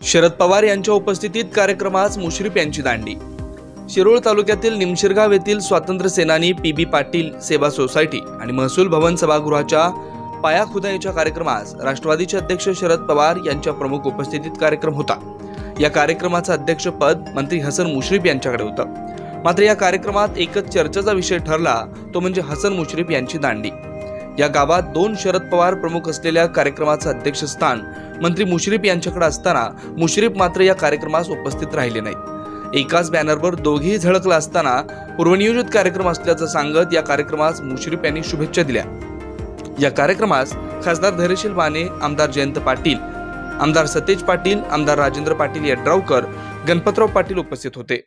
शरद पवार यांच्या उपस्थितीत कार्यक्रमास मुश्रीफ यांची दांडी। शिरोळ तालुक्यातील निमशिरगाव येथील स्वातंत्र्य सेनानी पी.बी. पाटील सेवा सोसायटी आणि महसूल भवन सभागृहाच्या पायाखुदाईच्या कार्यक्रमास राष्ट्रवादीचे अध्यक्ष शरद पवार यांच्या प्रमुख उपस्थितीत कार्यक्रम होता। या कार्यक्रमाचे अध्यक्षपद मंत्री हसन मुश्रीफ यांच्याकडे होतं। मात्र या कार्यक्रमात एकच चर्चेचा विषय ठरला, तो म्हणजे हसन मुश्रीफ यांची दांडी। या गावात 2 शरद पवार प्रमुख असलेल्या कार्यक्रमाचे अध्यक्षस्थान मंत्री मुश्रीफ यांच्याकडे असताना मुश्रीफ मात्र या कार्यक्रमास उपस्थित राहिले नाहीत। एकाच बॅनरवर दोघेही झळकला असताना पूर्वनियोजित कार्यक्रम असल्याचं सांगत या कार्यक्रमास मुश्रीफ यांनी शुभेच्छा दिल्या। या कार्यक्रमास खासदार धैर्यशील माने, आमदार जयंत पाटील, आमदार सतेज पाटील, आमदार राजेंद्र पाटील यड्रावकर, गणपतराव पाटील उपस्थित होते।